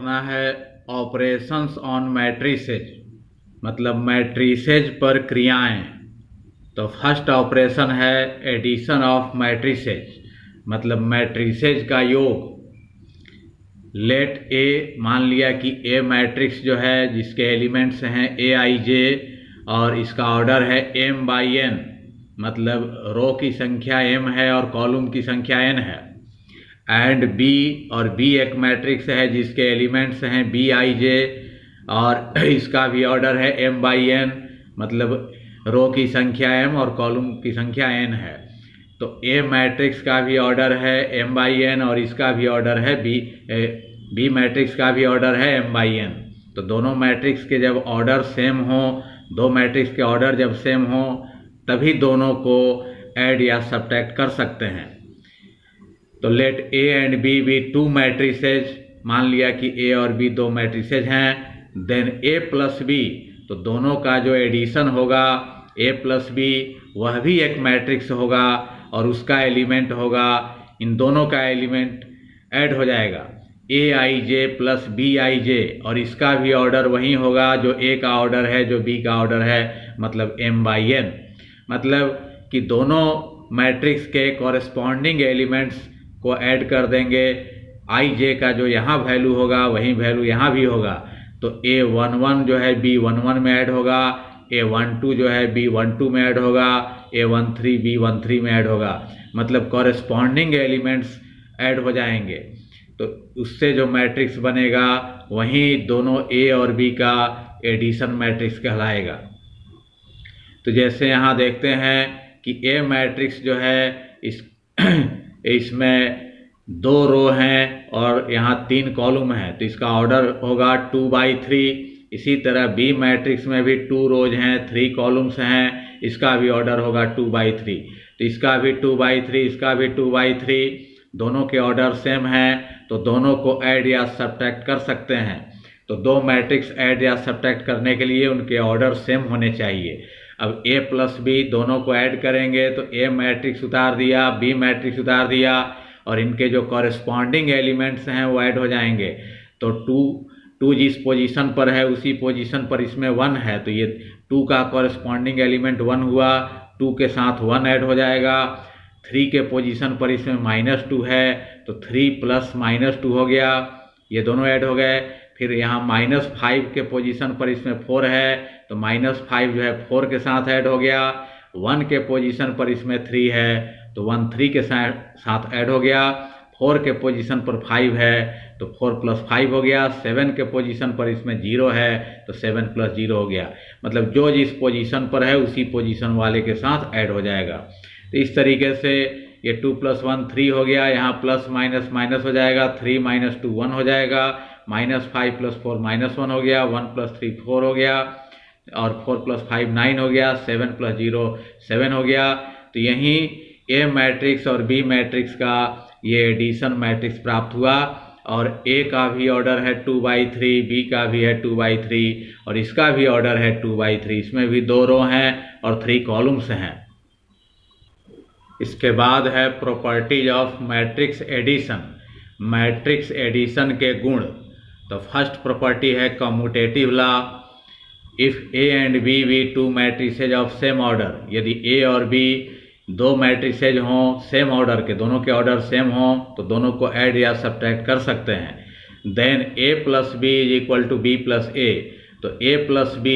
करना है operations on matrices, मतलब मैट्रिसेज पर क्रियाएं। तो फर्स्ट ऑपरेशन है एडिशन ऑफ मैट्रिसेज, मतलब मैट्रिसेज का योग। लेट ए, मान लिया कि ए मैट्रिक्स जो है जिसके एलिमेंट्स हैं ए आई जे और इसका ऑर्डर है m बाई n, मतलब रो की संख्या m है और कॉलम की संख्या n है। एंड b, और b एक मैट्रिक्स है जिसके एलिमेंट्स हैं b आई जे और इसका भी ऑर्डर है m बाई n, मतलब रो की संख्या m और कॉलम की संख्या n है। तो a मैट्रिक्स का भी ऑर्डर है m बाई n और इसका भी ऑर्डर है b मैट्रिक्स का भी ऑर्डर है m बाई n। तो दोनों मैट्रिक्स के जब ऑर्डर सेम हो, दो मैट्रिक्स के ऑर्डर जब सेम हो, तभी दोनों को ऐड या सब्ट्रैक्ट कर सकते हैं। तो let A and B be two matrices, मान लिया कि ए और बी दो मैट्रिसेज हैं। देन ए प्लस बी, तो दोनों का जो एडिशन होगा ए प्लस बी वह भी एक मैट्रिक्स होगा और उसका एलिमेंट होगा, इन दोनों का एलिमेंट ऐड हो जाएगा ए आई जे प्लस बी आई जे, और इसका भी ऑर्डर वही होगा जो ए का ऑर्डर है जो बी का ऑर्डर है, मतलब m बाई n। मतलब कि दोनों मैट्रिक्स के कॉरेस्पॉन्डिंग एलिमेंट्स को ऐड कर देंगे। आई जे का जो यहाँ वैल्यू होगा वही वैल्यू यहाँ भी होगा। तो a11 जो है b11 में ऐड होगा, a12 जो है b12 में ऐड होगा, a13 b13 में ऐड होगा, मतलब कॉरेस्पॉन्डिंग एलिमेंट्स ऐड हो जाएंगे। तो उससे जो मैट्रिक्स बनेगा वही दोनों ए और बी का एडिशन मैट्रिक्स कहलाएगा। तो जैसे यहाँ देखते हैं कि ए मैट्रिक्स जो है इसमें दो रो हैं और यहाँ तीन कॉलम हैं, तो इसका ऑर्डर होगा 2/3। इसी तरह बी मैट्रिक्स में भी 2 रोज हैं 3 कॉलम्स हैं, इसका भी ऑर्डर होगा 2/3। तो इसका भी 2/3, इसका भी 2/3, दोनों के ऑर्डर सेम हैं, तो दोनों को ऐड या सब्ट्रैक्ट कर सकते हैं। तो दो मैट्रिक्स ऐड या सब्ट्रैक्ट करने के लिए उनके ऑर्डर सेम होने चाहिए। अब a प्लस बी दोनों को ऐड करेंगे तो a मैट्रिक्स उतार दिया, b मैट्रिक्स उतार दिया और इनके जो कॉरेस्पॉन्डिंग एलिमेंट्स हैं वो ऐड हो जाएंगे। तो 2 जिस पोजीशन पर है उसी पोजीशन पर इसमें 1 है, तो ये 2 का कॉरेस्पॉन्डिंग एलिमेंट 1 हुआ, 2 के साथ 1 ऐड हो जाएगा। 3 के पोजीशन पर इसमें -2 है, तो 3 प्लस -2 हो गया, ये दोनों ऐड हो गए। फिर यहाँ -5 के पोजीशन पर इसमें 4 है, तो -5 जो है 4 के साथ ऐड हो गया। 1 के पोजीशन पर इसमें 3 है, तो 1 3 के साथ ऐड हो गया। 4 के पोजीशन पर 5 है, तो 4 प्लस 5 हो गया। 7 के पोजीशन पर इसमें 0 है, तो 7 प्लस 0 हो गया, मतलब जो जिस पोजीशन पर है उसी पोजीशन वाले के साथ ऐड हो जाएगा। तो इस तरीके से ये 2 + 1 3 हो गया, यहाँ प्लस माइनस माइनस हो जाएगा, 3 - 2 1 हो जाएगा, -5 + 4 -1 हो गया, 1 + 3 4 हो गया और 4 + 5 9 हो गया, 7 + 0 7 हो गया। तो यहीं ए मैट्रिक्स और बी मैट्रिक्स का ये एडिशन मैट्रिक्स प्राप्त हुआ और ए का भी ऑर्डर है 2/3, बी का भी है 2/3 और इसका भी ऑर्डर है 2/3। इसमें भी 2 रो हैं और 3 कॉलम्स हैं। इसके बाद है properties of matrix addition, matrix addition के गुण। तो फर्स्ट प्रॉपर्टी है commutative law. If A and B be 2 matrices of same order, यदि ए और बी 2 मैट्रिसेज हों सेम ऑर्डर के, दोनों के ऑर्डर सेम हों, तो दोनों को ऐड या सब्ट्रैक्ट कर सकते हैं। Then a + b = b + a, तो a + b,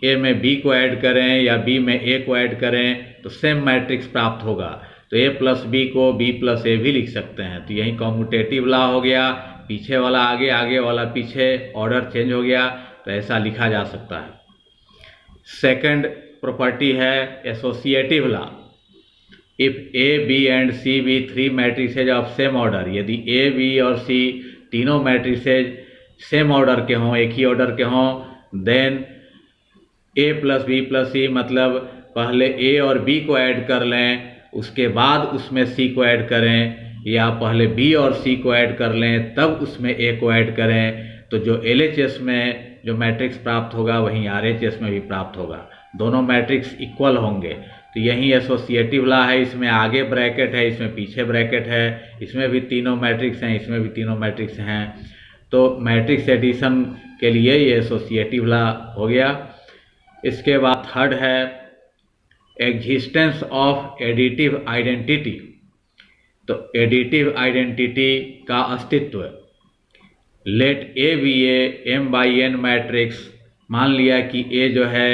a में b को ऐड करें या b में a को ऐड करें तो सेम मैट्रिक्स प्राप्त होगा। तो a + b को b + a भी लिख सकते हैं। तो यही कम्यूटेटिव लॉ हो गया, पीछे वाला आगे, आगे वाला पीछे, ऑर्डर चेंज हो गया, तो ऐसा लिखा जा सकता है। सेकंड प्रॉपर्टी है associative law. If a, b and c be 3 matrices of same order, यदि a, b और c तीनों मैट्रिसेज सेम ऑर्डर के हों, एक ही ऑर्डर के हों, देन a + b + c, मतलब पहले a और b को ऐड कर लें उसके बाद उसमें c को ऐड करें, या पहले b और c को ऐड कर लें तब उसमें a को ऐड करें, तो जो LHS में जो मैट्रिक्स प्राप्त होगा वहीं RHS में भी प्राप्त होगा, दोनों मैट्रिक्स इक्वल होंगे। तो यही एसोसिएटिव लॉ है। इसमें आगे ब्रैकेट है, इसमें पीछे ब्रैकेट है, इसमें भी तीनों मैट्रिक्स हैं, इसमें भी तीनों मैट्रिक्स हैं। तो मैट्रिक्स एडिशन के लिए ये एसोसिएटिव लॉ हो गया। इसके बाद थर्ड है एग्जिस्टेंस ऑफ एडिटिव आइडेंटिटी। तो एडिटिव आइडेंटिटी का अस्तित्व, let A be a m/n matrix. मान लिया कि ए जो है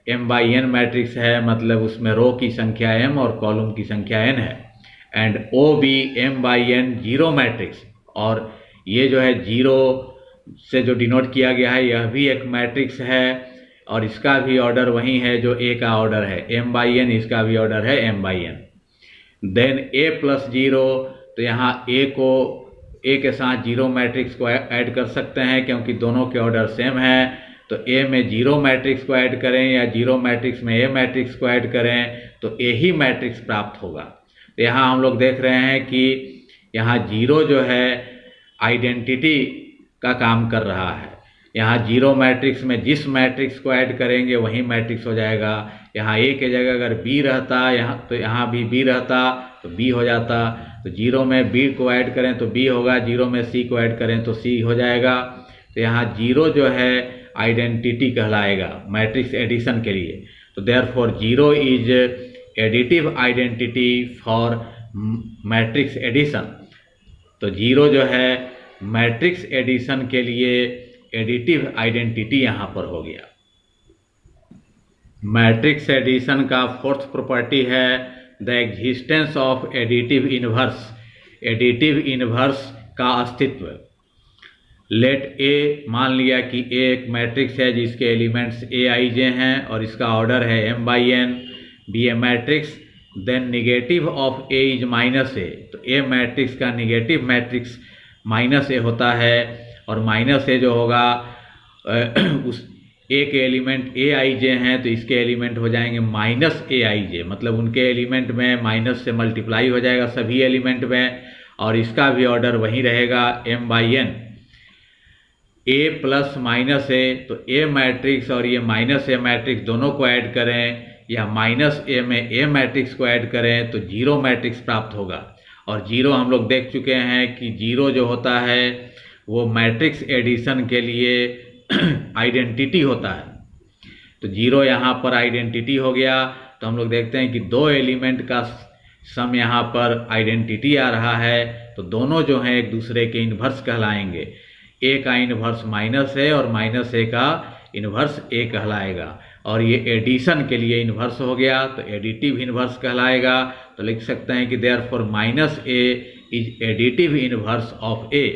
m/n मैट्रिक्स है, मतलब उसमें रो की संख्या m और कॉलम की संख्या n है, and O be m/n zero matrix, और ये जो है जीरो से जो डिनोट किया गया है यह भी एक मैट्रिक्स है और इसका भी ऑर्डर वही है जो ए का ऑर्डर है m/n, इसका भी ऑर्डर है m/n। Then a plus zero, तो यहाँ a के साथ जीरो मैट्रिक्स को ऐड कर सकते हैं क्योंकि दोनों के ऑर्डर सेम है। तो a में जीरो मैट्रिक्स को ऐड करें या जीरो मैट्रिक्स में a मैट्रिक्स को ऐड करें तो a ही मैट्रिक्स प्राप्त होगा। तो यहाँ हम लोग देख रहे हैं कि यहाँ जीरो जो है आइडेंटिटी का काम कर रहा है। यहाँ जीरो मैट्रिक्स में जिस मैट्रिक्स को ऐड करेंगे वही मैट्रिक्स हो जाएगा। यहाँ a के जगह अगर b रहता तो यहाँ भी b रहता तो b हो जाता। तो जीरो में b को ऐड करें तो b होगा, जीरो में c को ऐड करें तो c हो जाएगा। तो यहाँ जीरो जो है आइडेंटिटी कहलाएगा मैट्रिक्स एडिशन के लिए। तो therefore zero is additive identity for matrix addition. तो जीरो जो है मैट्रिक्स एडिशन के लिए एडिटिव आइडेंटिटी यहाँ पर हो गया। मैट्रिक्स एडिशन का फोर्थ प्रॉपर्टी है the existence of additive inverse. Additive inverse का अस्तित्व, लेट ए, मान लिया कि ए एक मैट्रिक्स है जिसके एलिमेंट्स aij हैं और इसका ऑर्डर है m/n, be a matrix, then negative of a is minus A. तो ए मैट्रिक्स का निगेटिव मैट्रिक्स माइनस ए होता है और माइनस ए जो होगा उस ए के एलिमेंट aij हैं तो इसके एलिमेंट हो जाएंगे माइनस aij, मतलब उनके एलिमेंट में माइनस से मल्टीप्लाई हो जाएगा सभी एलिमेंट में और इसका भी ऑर्डर वही रहेगा m/n। a plus minus A, तो a मैट्रिक्स और ये माइनस ए मैट्रिक्स दोनों को ऐड करें या माइनस ए में a मैट्रिक्स को ऐड करें तो जीरो मैट्रिक्स प्राप्त होगा। और जीरो हम लोग देख चुके हैं कि जीरो जो होता है वो मैट्रिक्स एडिशन के लिए आइडेंटिटी होता है। तो जीरो यहाँ पर आइडेंटिटी हो गया। तो हम लोग देखते हैं कि दो एलिमेंट का सम यहाँ पर आइडेंटिटी आ रहा है, तो दोनों जो हैं एक दूसरे के इन्वर्स कहलाएंगे। ए का इन्वर्स माइनस है और माइनस ए का इन्वर्स ए कहलाएगा और ये एडिशन के लिए इन्वर्स हो गया तो एडिटिव इन्वर्स कहलाएगा। तो लिख सकते हैं कि therefore minus A is additive inverse of A.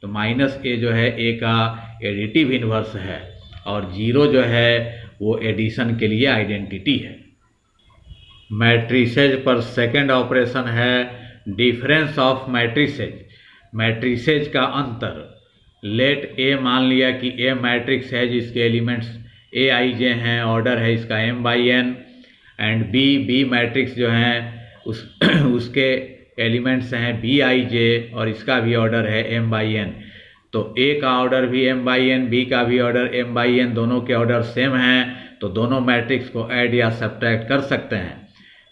तो माइनस ए जो है ए का एडिटिव इन्वर्स है और जीरो जो है वो एडिशन के लिए आइडेंटिटी है। मैट्रिसेज पर सेकंड ऑपरेशन है डिफरेंस ऑफ मैट्रिसेज। मैट्रिसेज का अंतर, लेट ए, मान लिया कि ए मैट्रिक्स है जिसके एलिमेंट्स aij हैं, ऑर्डर है इसका m/n, एंड बी मैट्रिक्स जो हैं उसके एलिमेंट्स हैं bij और इसका भी ऑर्डर है m/n। तो a का ऑर्डर भी m/n, b का भी ऑर्डर m/n, दोनों के ऑर्डर सेम हैं तो दोनों मैट्रिक्स को ऐड या सब्ट्रैक्ट कर सकते हैं।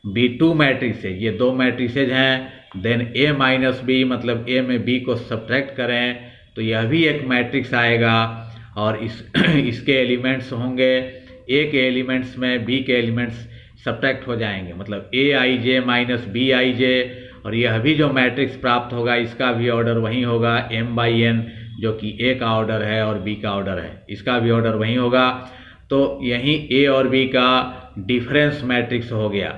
b2 मैट्रिक्स है, ये दो मैट्रिसेज हैं। देन a-b, मतलब a में b को सब्ट्रैक्ट करें तो यह भी एक मैट्रिक्स आएगा और इसके एलिमेंट्स होंगे a के एलिमेंट्स में b के एलिमेंट्स सब्ट्रैक्ट हो जाएंगे, मतलब aij माइनस bij, और यह भी जो मैट्रिक्स प्राप्त होगा इसका भी ऑर्डर वही होगा m/n, जो कि a का ऑर्डर है और b का ऑर्डर है, इसका भी ऑर्डर वही होगा। तो यहीं a और b का डिफरेंस मैट्रिक्स हो गया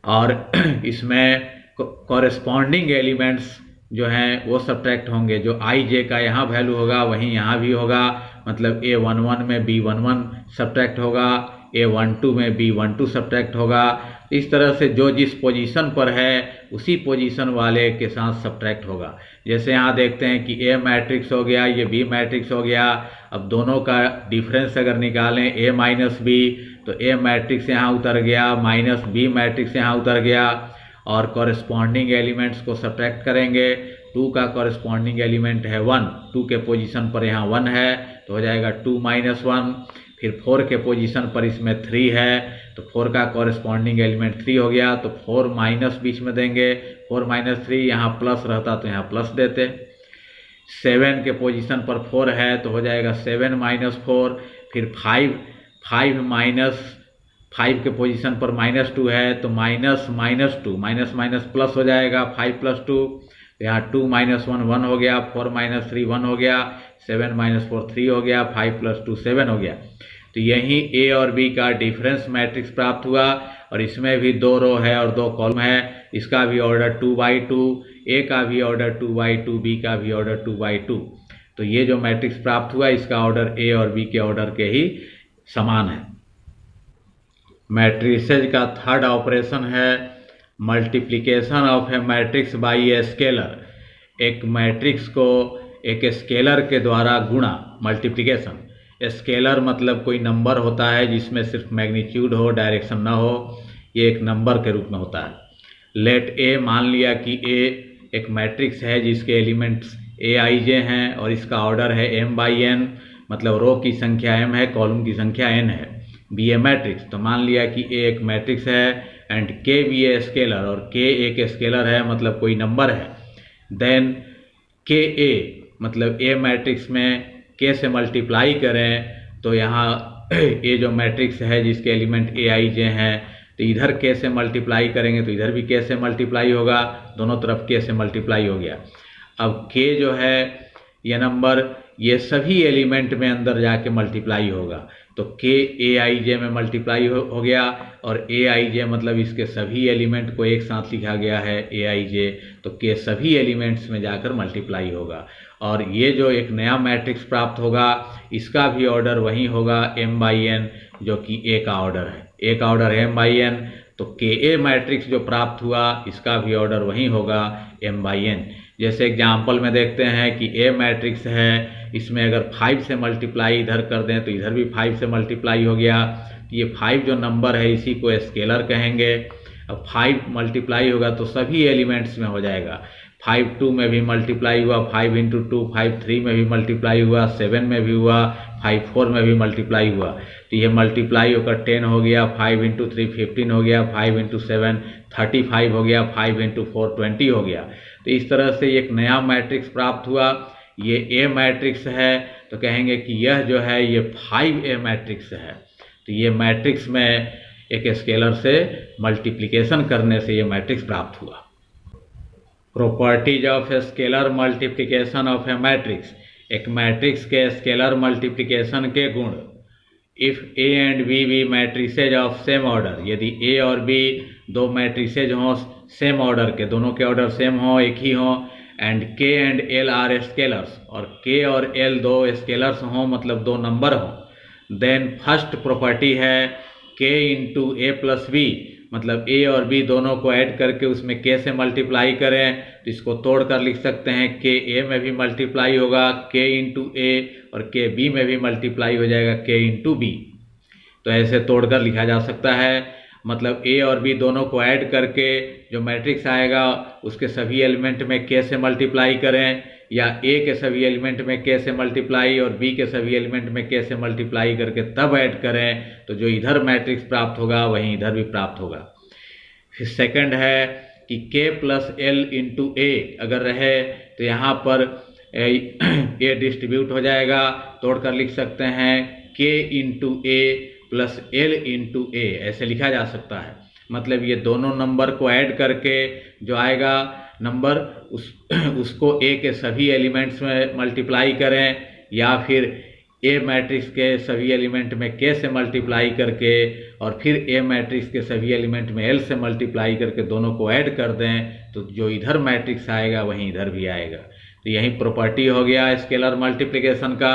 और इसमें कॉरेस्पॉन्डिंग एलिमेंट्स जो हैं वो सब्ट्रैक्ट होंगे। जो ij का यहाँ वैल्यू होगा वहीं यहाँ भी होगा, मतलब a11 में b11 सब्ट्रैक्ट होगा, a12 में b12 सब्ट्रैक्ट होगा। इस तरह से जो जिस पोजीशन पर है उसी पोजीशन वाले के साथ सब्ट्रैक्ट होगा। जैसे यहाँ देखते हैं कि a मैट्रिक्स हो गया, ये b मैट्रिक्स हो गया। अब दोनों का डिफरेंस अगर निकालें a माइनस b, तो a मैट्रिक्स यहाँ उतर गया, माइनस b मैट्रिक्स यहाँ उतर गया और कॉरेस्पॉन्डिंग एलिमेंट्स को सब्ट्रैक्ट करेंगे। 2 का कॉरेस्पॉन्डिंग एलिमेंट है 1, 2 के पोजीशन पर यहाँ 1 है तो हो जाएगा 2 माइनस 1। फिर 4 के पोजीशन पर इसमें 3 है तो 4 का कॉरेस्पॉन्डिंग एलिमेंट 3 हो गया, तो 4 माइनस बीच में देंगे, 4 माइनस 3, यहाँ प्लस रहता तो यहाँ प्लस देते। 7 के पोजीशन पर 4 है तो हो जाएगा 7 माइनस 4, फिर 5 माइनस 5 के पोजीशन पर -2 है तो minus minus 2, minus minus plus हो जाएगा 5 + 2, यहाँ 2 - 1 1 हो गया, 4 - 3 1 हो गया, 7 - 4 3 हो गया, 5 + 2 7 हो गया। तो यही ए और बी का डिफरेंस मैट्रिक्स प्राप्त हुआ और इसमें भी 2 रो है और 2 कॉलम है। इसका भी ऑर्डर 2/2, ए का भी ऑर्डर 2/2, बी का भी ऑर्डर 2/2। तो ये जो मैट्रिक्स प्राप्त हुआ इसका ऑर्डर ए और बी के ऑर्डर के ही समान है। मैट्रिसेज का थर्ड ऑपरेशन है multiplication of a matrix by a scalar. एक मैट्रिक्स को एक स्केलर के द्वारा गुणा, मल्टीप्लिकेशन। स्केलर मतलब कोई नंबर होता है जिसमें सिर्फ मैग्नीट्यूड हो, डायरेक्शन ना हो, ये एक नंबर के रूप में होता है। लेट ए, मान लिया कि ए एक मैट्रिक्स है जिसके एलिमेंट्स ए आई जे हैं और इसका ऑर्डर है m/n, मतलब रो की संख्या m है, कॉलम की संख्या n है। बी ए मैट्रिक्स, तो मान लिया कि ए एक मैट्रिक्स है एंड के बी ए स्केलर, और के एक स्केलर है मतलब कोई नंबर है। देन के ए मतलब ए मैट्रिक्स में के से मल्टीप्लाई करें तो यहाँ ये जो मैट्रिक्स है जिसके एलिमेंट ए आई जे हैं तो इधर के से मल्टीप्लाई करेंगे तो इधर भी के से मल्टीप्लाई होगा, दोनों तरफ के से मल्टीप्लाई हो गया। अब के जो है ये नंबर ये सभी एलिमेंट में अंदर जाके मल्टीप्लाई होगा, तो के ए आई जे में मल्टीप्लाई हो गया और ए आई जे मतलब इसके सभी एलिमेंट को एक साथ लिखा गया है ए आई जे, तो के सभी एलिमेंट्स में जाकर मल्टीप्लाई होगा और ये जो एक नया मैट्रिक्स प्राप्त होगा इसका भी ऑर्डर वही होगा m/n, जो कि ए का ऑर्डर है। ए का ऑर्डर m/n, तो के ए मैट्रिक्स जो प्राप्त हुआ इसका भी ऑर्डर वही होगा m/n। जैसे एग्जाम्पल में देखते हैं कि ए मैट्रिक्स है, इसमें अगर 5 से मल्टीप्लाई इधर कर दें तो इधर भी 5 से मल्टीप्लाई हो गया। ये 5 जो नंबर है इसी को स्केलर कहेंगे। अब 5 मल्टीप्लाई होगा तो सभी एलिमेंट्स में हो जाएगा। 5 2 में भी मल्टीप्लाई हुआ, 5 × 2, 5 3 में भी मल्टीप्लाई हुआ, 7 में भी हुआ, 5 4 में भी मल्टीप्लाई हुआ। तो ये मल्टीप्लाई होकर 10 हो गया, 5 × 3 15 हो गया, 5 × 7 35 हो गया, 5 × 4 20 हो गया। तो इस तरह से एक नया मैट्रिक्स प्राप्त हुआ। ये ए मैट्रिक्स है तो कहेंगे कि यह जो है ये 5A मैट्रिक्स है। तो ये मैट्रिक्स में एक स्केलर से मल्टीप्लिकेशन करने से ये मैट्रिक्स प्राप्त हुआ। Properties of a scalar multiplication of a matrix. एक मैट्रिक्स के स्केलर मल्टीप्लिकेशन के गुण। If A and B be matrices of same order, यदि ए और बी दो मैट्रिसेज हों सेम ऑर्डर के, दोनों के ऑर्डर सेम हों, एक ही हों, एंड के एंड एल आर स्केलर्स, और के और एल दो स्केलर्स हों मतलब दो नंबर हों, देन फर्स्ट प्रॉपर्टी है के × ए + बी, मतलब ए और बी दोनों को ऐड करके उसमें के से मल्टीप्लाई करें तो इसको तोड़कर लिख सकते हैं के ए में भी मल्टीप्लाई होगा के × ए और के बी में भी मल्टीप्लाई हो जाएगा के × बी। तो ऐसे तोड़कर लिखा जा सकता है। मतलब ए और बी दोनों को ऐड करके जो मैट्रिक्स आएगा उसके सभी एलिमेंट में के से मल्टीप्लाई करें, या ए के सभी एलिमेंट में के से मल्टीप्लाई और बी के सभी एलिमेंट में के से मल्टीप्लाई करके तब ऐड करें तो जो इधर मैट्रिक्स प्राप्त होगा वहीं इधर भी प्राप्त होगा। फिर सेकंड है कि के + एल × ए अगर रहे तो यहाँ पर ए डिस्ट्रीब्यूट हो जाएगा, तोड़कर लिख सकते हैं के × ए + एल × ए, ऐसे लिखा जा सकता है। मतलब ये दोनों नंबर को ऐड करके जो आएगा नंबर उसको ए के सभी एलिमेंट्स में मल्टीप्लाई करें, या फिर ए मैट्रिक्स के सभी एलिमेंट में के से मल्टीप्लाई करके और फिर ए मैट्रिक्स के सभी एलिमेंट में एल से मल्टीप्लाई करके दोनों को ऐड कर दें तो जो इधर मैट्रिक्स आएगा वहीं इधर भी आएगा। तो यही प्रॉपर्टी हो गया स्केलर मल्टीप्लिकेशन का।